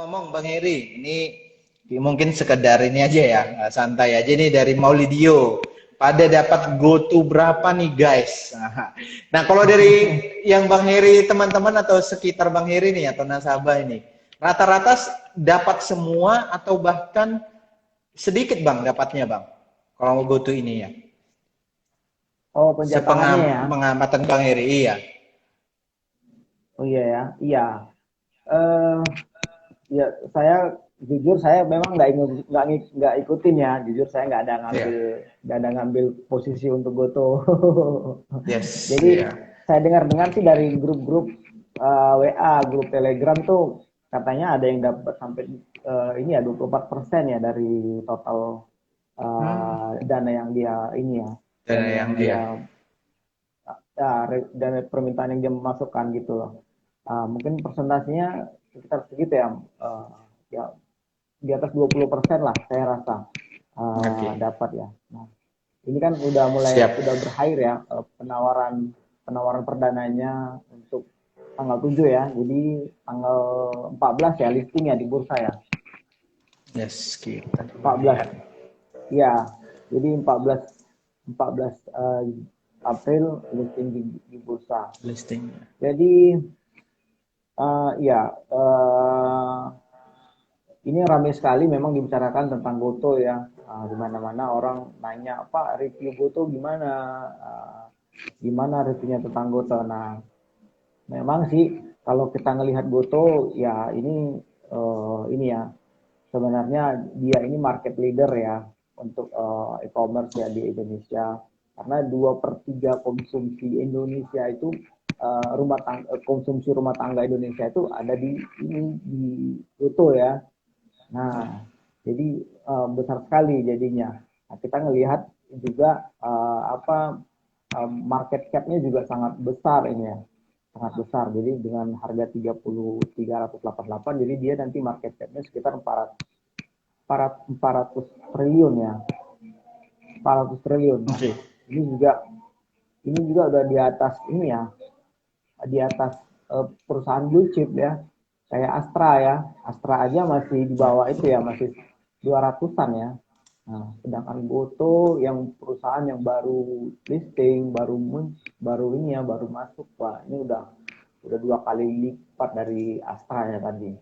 Ngomong-ngomong Bang Heri, ini mungkin sekedar ini aja ya, santai aja nih dari Maulidio. Pada dapat GoTo berapa nih guys? Nah, kalau dari yang Bang Heri teman-teman atau sekitar Bang Heri nih atau nasabah ini, rata-rata dapat semua atau bahkan sedikit Bang dapatnya Bang? Kalau GoTo ini ya. Oh, penjatahannya ya. Pengamatan Bang Heri, iya. Oh iya ya. Iya. Eh ya saya jujur saya memang nggak ikutin ya. Jujur saya Iya. nggak ada ngambil posisi untuk Goto. Yes, Jadi iya. saya dengar-dengar sih dari grup-grup WA, grup Telegram tuh katanya ada yang dapat sampai ini ya 24% ya dari total dana yang dia ini ya, Dana dana yang yang dia iya. dana permintaan yang dia masukkan gitu loh. Mungkin persentasenya sekitar segitu ya, ya di atas 20% lah saya rasa Oke. dapat ya. Nah, ini kan Siap. udah berakhir ya penawaran penawaran perdananya untuk tanggal 7 ya. Jadi tanggal 14 ya listingnya di bursa ya. Yes, kita coba 14. lihat Ya. Jadi 14 April listing di bursa. listingnya. Jadi ya ini ramai sekali memang dibicarakan tentang Goto ya. Di mana-mana orang nanya, Pak, review Goto gimana? Gimana reviewnya tentang Goto? Nah, memang sih kalau kita ngelihat Goto ya ini ya sebenarnya dia ini market leader ya untuk e-commerce ya di Indonesia karena 2/3 konsumsi Indonesia itu konsumsi rumah tangga Indonesia itu ada di Goto ya. Nah, jadi besar sekali jadinya. Nah, kita ngelihat juga market cap-nya juga sangat besar ini ya, sangat besar. Jadi dengan harga 3.388, jadi dia nanti market cap-nya sekitar 400 triliun ya, 400 triliun. Nah, Oke. ini juga udah di atas ini ya, di atas perusahaan blue chip ya, kayak Astra ya. Astra aja masih di bawah itu ya, masih 200-an ya. Nah, sedangkan Goto yang perusahaan yang baru listing, baru ini ya, baru masuk, wah ini udah 2 kali lipat dari Astra ya tadi.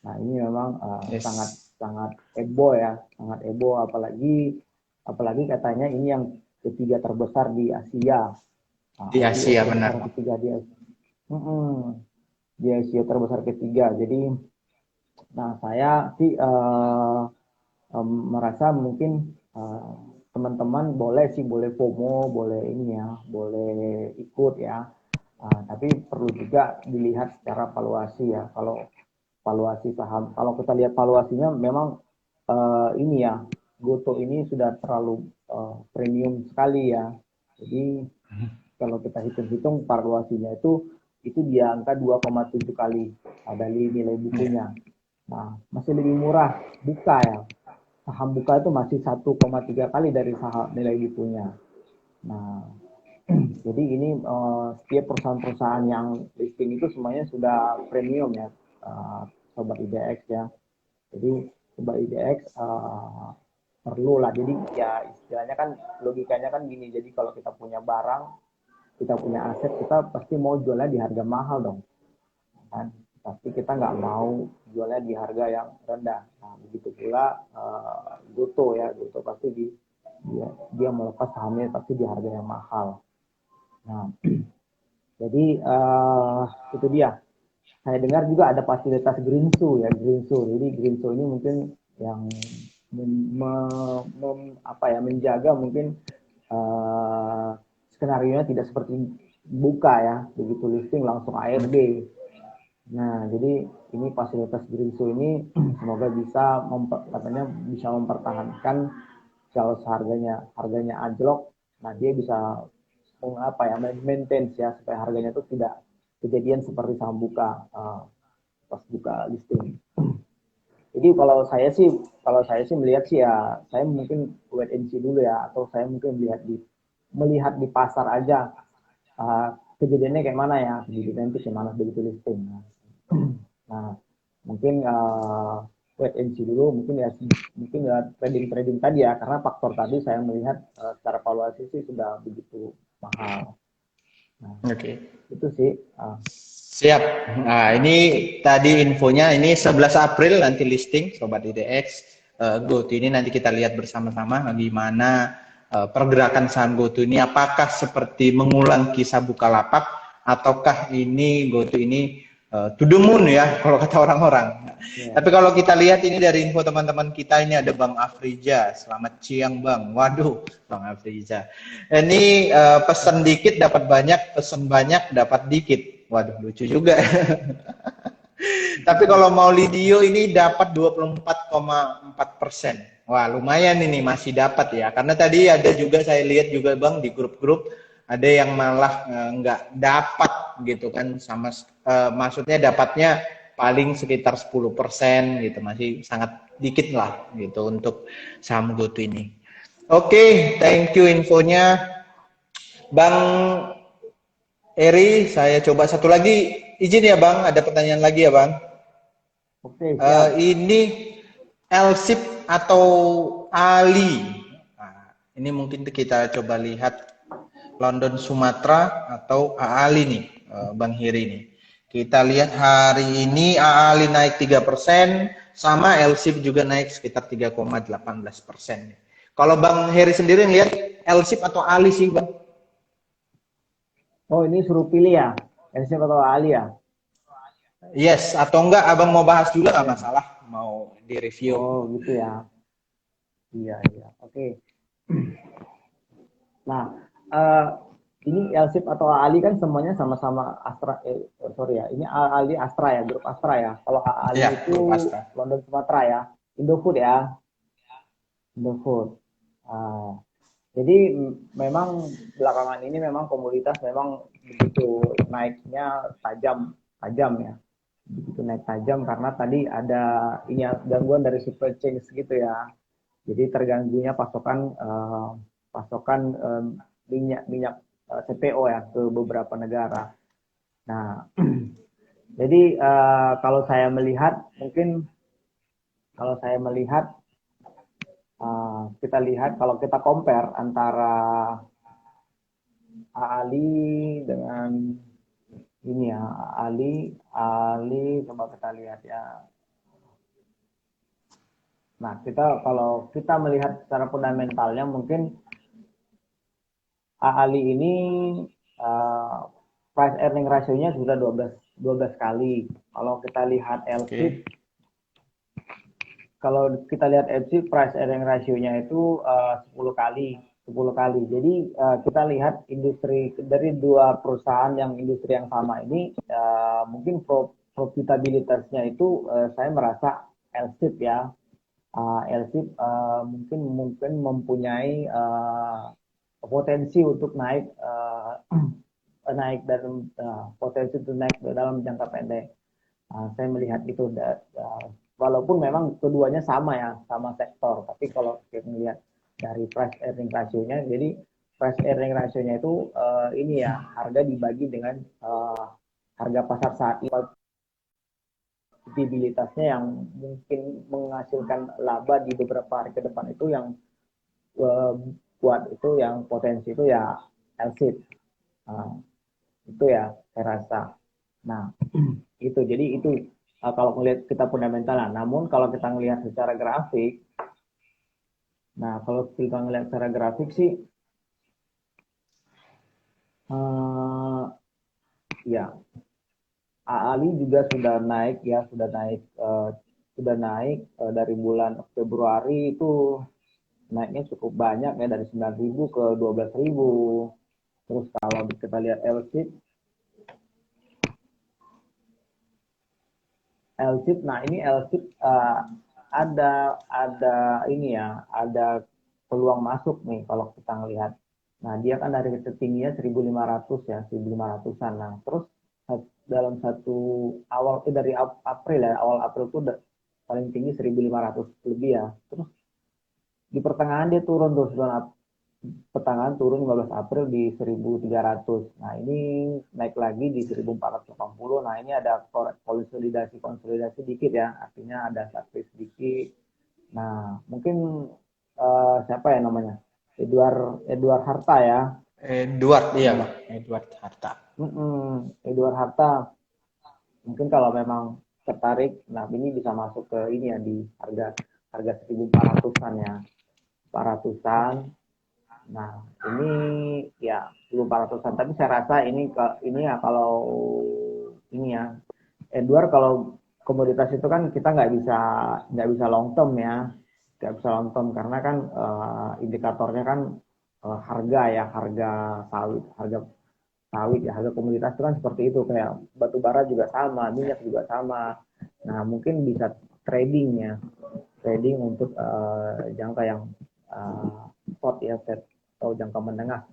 Nah, ini memang sangat Yes. sangat heboh ya, sangat heboh apalagi apalagi katanya ini yang ketiga terbesar di Asia. Nah, Di Asia benar. terbesar ketiga di Asia. Di Asia terbesar ketiga. Jadi, nah saya sih merasa mungkin teman-teman boleh sih, boleh FOMO, boleh ini ya, boleh ikut ya. Tapi perlu juga dilihat secara valuasi ya. Kalau valuasi saham, kalau kita lihat valuasinya memang ini ya, Goto ini sudah terlalu premium sekali ya. Jadi kalau kita hitung-hitung valuasinya itu di angka 2,7 kali dari nilai Ya. bukunya. Nah, masih lebih murah buka ya. Saham buka itu masih 1,3 kali dari saham nilai bukunya. Nah, jadi ini setiap perusahaan-perusahaan yang listing itu semuanya sudah premium ya, sobat IDX ya. Jadi sobat IDX perlu lah. Jadi ya istilahnya kan logikanya kan gini. Jadi kalau kita punya barang, kita punya aset, kita pasti mau jualnya di harga mahal dong, kan? Tapi kita nggak mau jualnya di harga yang rendah. Nah, begitu pula Goto ya, Goto pasti dia melepas sahamnya pasti di harga yang mahal. Nah, jadi itu dia. Saya dengar juga ada fasilitas Greensu ya, Greensu. Jadi Greensu ini mungkin yang menjaga mungkin skenario nya tidak seperti buka ya, begitu listing langsung ARD. Nah, jadi ini fasilitas Greensu ini semoga katanya bisa mempertahankan kalau harganya anjlok, nah dia bisa maintain ya supaya harganya itu tidak kejadian seperti saham buka pas buka listing. Jadi kalau saya sih melihat sih ya saya mungkin wait and see dulu ya, atau saya mungkin melihat di pasar aja kejadiannya kayak mana ya, di nanti kayak mana begitu listing. Nah, mungkin wait and see dulu, mungkin ya trading tadi ya, karena faktor tadi saya melihat secara valuasi sih sudah begitu mahal. Nah, Oke. itu sih. Siap. Nah, ini tadi infonya, ini 11 April nanti listing Sobat IDX. GoTo ini nanti kita lihat bersama-sama gimana pergerakan saham GoTo ini, apakah seperti mengulang kisah Bukalapak ataukah ini GoTo ini to the moon ya kalau kata orang-orang. Yeah. Tapi kalau kita lihat ini dari info teman-teman kita, ini ada Bang Afrija. Selamat siang Bang. Waduh, Bang Afrija. Ini pesan dikit dapat banyak, pesan banyak dapat dikit. Waduh, lucu juga. Tapi kalau Maulidio ini dapat 24,4%. Wah, lumayan ini masih dapat ya. Karena tadi ada juga saya lihat juga Bang di grup-grup ada yang malah nggak dapat gitu kan, sama maksudnya dapatnya paling sekitar 10% gitu, masih sangat dikit lah gitu untuk saham GoTo ini. Oke, thank you infonya Bang Eri. Saya coba satu lagi, izin ya Bang, ada pertanyaan lagi ya Bang. Oke, siap. Ini LSIP atau Ali. Nah, ini mungkin kita coba lihat London Sumatera atau Ali nih, Bang Hiri nih. Kita lihat hari ini Ali naik 3%, sama LSIP juga naik sekitar 3,18%. Kalau Bang Heri sendiri lihat LSIP atau Ali sih Bang? Oh, ini suruh pilih ya, LC atau Ali ya? Yes, atau enggak Abang mau bahas juga nggak Oke. masalah, mau di review. Oh, gitu ya. Iya, iya. Oke. Nah, eh, ini LSIP atau Ali kan semuanya sama-sama Astra, sorry ya, ini Ali Astra ya, grup Astra ya. Kalau Ya, Ali grup itu Astra. London Sumatera ya, Indofood ya, Indofood. Ah, jadi memang belakangan ini memang komoditas memang begitu naiknya tajam, tajam ya, begitu naik tajam karena tadi ada ini ya, gangguan dari supply chain gitu ya. Jadi terganggunya pasokan minyak minyak CPO ya ke beberapa negara. Nah, jadi kalau saya melihat mungkin kalau saya melihat kita lihat kalau kita compare antara Ali dengan ini ya, Ali coba kita lihat ya. Nah, kalau kita melihat secara fundamentalnya mungkin Ali ini uh, price earning ratio-nya sudah 12 kali. Kalau kita lihat LSIP, Oke. kalau kita lihat LSIP price earning ratio-nya itu 10 kali. 10 kali. Jadi kita lihat industri dari dua perusahaan yang industri yang sama ini mungkin profitabilitasnya itu saya merasa LSIP ya. LSIP mungkin mempunyai potensi untuk naik naik dan potensi untuk naik dalam jangka pendek. Saya melihat itu walaupun memang keduanya sama ya, sama sektor, tapi kalau kita melihat dari price earning ratio-nya, jadi price earning ratio-nya itu ini ya, harga dibagi dengan harga pasar saat ini, profitabilitasnya yang mungkin menghasilkan laba di beberapa hari ke depan itu yang buat itu yang potensi itu ya LSIP. Itu ya saya rasa. Nah, itu jadi itu kalau melihat kita fundamental. Namun kalau kita melihat secara grafik, nah kalau kita melihat secara grafik sih uh, ya Ali juga sudah naik ya, sudah naik dari bulan Februari itu naiknya cukup banyak ya, dari 9.000 ke 12.000. Terus kalau kita lihat LSIP, nah ini LSIP ada ini ya, ada peluang masuk nih kalau kita ngelihat. Nah, dia kan dari tertingginya 1.500 ya, 1.500-an. Nah, terus dalam satu dari April ya, awal April itu paling tinggi 1.500 lebih ya. Terus di pertengahan dia turun tuh pertengahan turun 15 April di 1.300. Nah, ini naik lagi di 1.480. Nah, ini ada konsolidasi dikit ya, artinya ada subside sedikit. Nah, mungkin siapa ya namanya? Edward Harta ya. Edward, iya Nah, Bang, Edward Harta. Edward Harta mungkin kalau memang tertarik, nah ini bisa masuk ke ini ya di harga harga 1.400-an ya. 400-an. Oke. Nah, ini ya 1.400-an, tapi saya rasa ini ya kalau ini ya Edward, kalau komoditas itu kan kita nggak bisa long term ya, nggak bisa long term karena kan indikatornya kan harga ya, harga sawit ya, harga komoditas itu kan seperti itu, kayak batu bara juga sama, minyak juga sama. Nah, mungkin bisa trading untuk jangka yang short ya, set atau jangka menengah.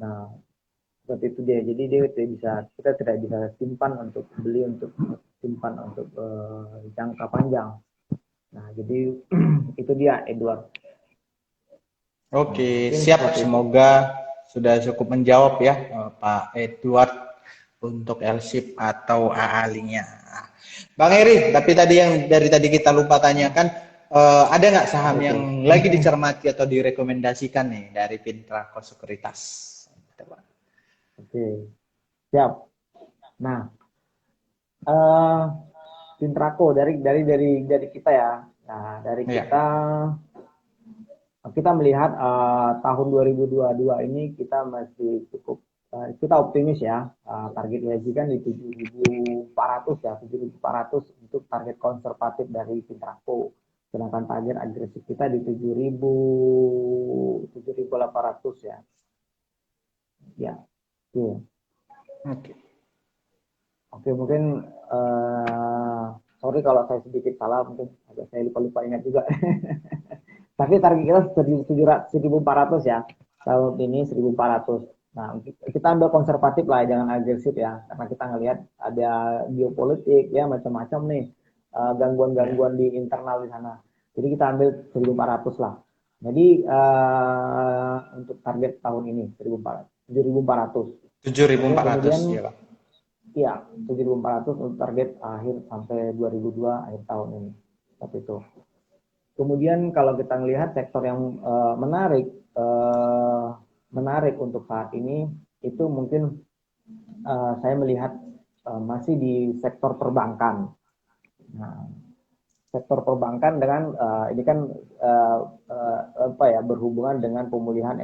Nah, seperti itu dia. Jadi kita tidak bisa simpan untuk beli, untuk simpan untuk jangka panjang. Nah, jadi itu dia Edward. Nah, Oke, mungkin siap. seperti itu. Semoga sudah cukup menjawab ya, Pak Edward untuk LSIP atau AA-nya. Bang Eri, tapi tadi yang dari tadi kita lupa tanyakan, ada nggak Apa saham itu? yang lagi dicermati atau direkomendasikan nih dari Pintra Sekuritas? Gitu, Bang. Oke, siap. Nah, eh Pintrako dari kita ya. Nah, dari Iya, kita melihat tahun 2022 ini kita masih cukup, kita optimis ya. Target IHSG kan di 7.400 ya, 7.400 untuk target konservatif dari Pintrako. Sedangkan target agresif kita di 7.800 ya. Ya, oke. oke. Oke, mungkin sorry kalau saya sedikit salah, mungkin agak saya lupa-lupa ingat juga. Tapi target kita 1.400 ya. Tahun ini 1.400. Nah, kita ambil konservatif lah, jangan agresif ya. Karena kita ngelihat ada geopolitik ya, macam-macam nih. Ya. Gangguan-gangguan di internal di sana. Jadi kita ambil 1.400 lah. Jadi untuk target tahun ini 7.400. Oke, 7.400 kemudian ya, Bang. iya, 7.400 untuk target akhir sampai 2002 akhir tahun ini. Seperti itu. Kemudian kalau kita melihat sektor yang uh, menarik untuk saat ini itu mungkin saya melihat masih di sektor perbankan. Nah, sektor perbankan dengan ini kan apa ya, berhubungan dengan uh, pemulihan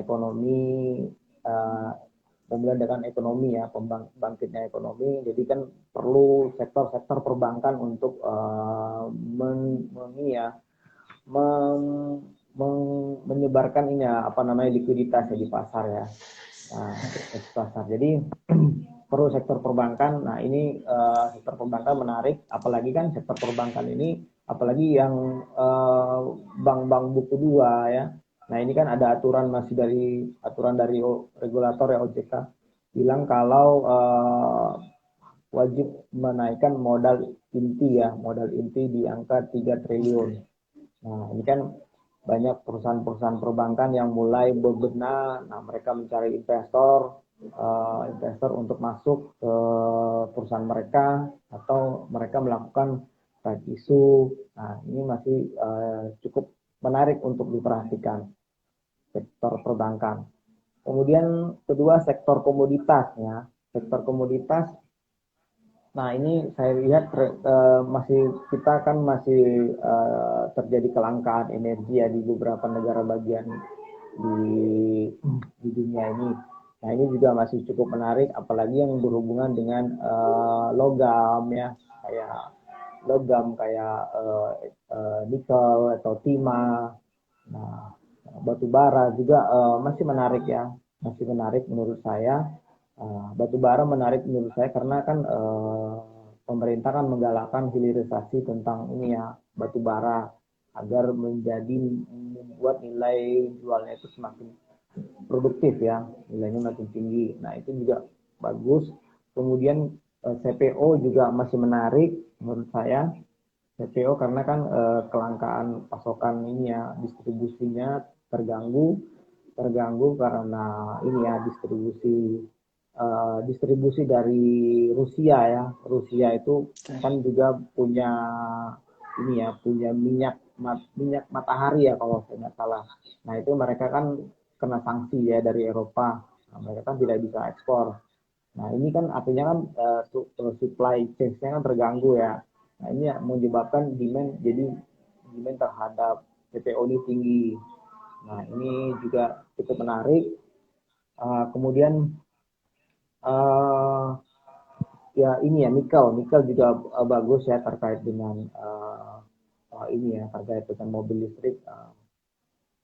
dengan ekonomi ya, bangkitnya ekonomi. Jadi kan perlu sektor-sektor perbankan untuk ya, menyebarkan ini ya, apa namanya, likuiditas ya di pasar ya. Nah, di pasar. Jadi perlu sektor perbankan. Nah, ini sektor perbankan menarik, apalagi kan sektor perbankan ini apalagi yang bank-bank buku dua ya. Nah, ini kan ada aturan dari regulator ya, OJK bilang kalau wajib menaikkan modal inti di angka 3 triliun. Oke. Nah, ini kan banyak perusahaan-perusahaan perbankan yang mulai berbenah. Nah, mereka mencari investor untuk masuk ke perusahaan mereka, atau mereka melakukan right issue. Nah, ini masih cukup menarik untuk diperhatikan sektor perbankan. Kemudian kedua, sektor komoditas ya. Sektor komoditas. Nah, ini saya lihat kita kan masih terjadi kelangkaan energi ya di beberapa negara bagian di dunia ini. Nah, ini juga masih cukup menarik, apalagi yang berhubungan dengan logam ya, kayak nikel atau timah. Nah, batu bara juga masih menarik ya, masih menarik menurut saya. Batu bara menarik menurut saya karena kan pemerintah kan menggalakkan hilirisasi tentang ini ya, batu bara, agar membuat nilai jualnya itu semakin produktif ya, nilainya makin tinggi. Nah, itu juga bagus. Kemudian CPO juga masih menarik menurut saya. CPO karena kan kelangkaan pasokan ini ya, distribusinya terganggu. terganggu karena ini ya distribusi dari Rusia ya. Rusia itu kan juga punya ini ya, punya minyak matahari ya kalau saya nggak salah. Nah itu mereka kan kena sanksi ya dari Eropa. Nah, mereka kan tidak bisa ekspor. Nah ini kan artinya kan supply chain-nya kan terganggu ya. Nah ini menyebabkan demand terhadap CPO ini tinggi. Nah ini juga cukup menarik. Kemudian uh, ya ini ya nikel juga bagus ya terkait dengan ini ya terkait dengan mobil listrik.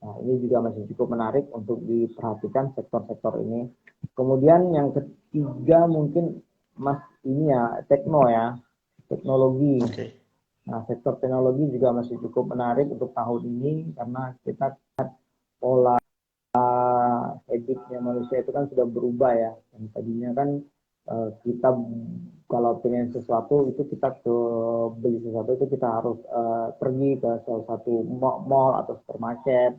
Nah ini juga masih cukup menarik untuk diperhatikan sektor-sektor ini. Kemudian yang ketiga mungkin mas ini ya teknologi. Oke. Nah sektor teknologi juga masih cukup menarik untuk tahun ini karena kita pola habitnya manusia itu kan sudah berubah ya. Dan tadinya kan kita kalau pengen sesuatu itu kita beli sesuatu itu kita harus pergi ke salah satu mall atau supermarket.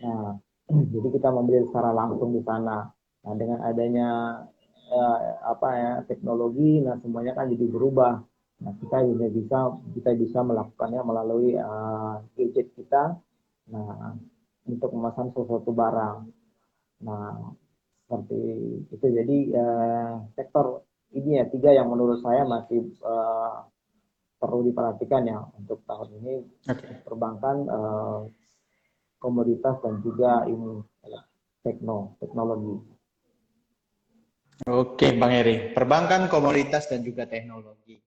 Nah, jadi kita membeli secara langsung di sana. Nah, dengan adanya teknologi, nah semuanya kan jadi berubah. Nah, kita bisa melakukannya melalui gadget kita. Nah, untuk memesan sesuatu barang. Nah, seperti itu. Jadi sektor ini ya tiga yang menurut saya masih perlu diperhatikan ya untuk tahun ini. Oke. Perbankan, komoditas dan juga ini teknologi. Oke, Bang Eri. Perbankan, komoditas, dan juga teknologi.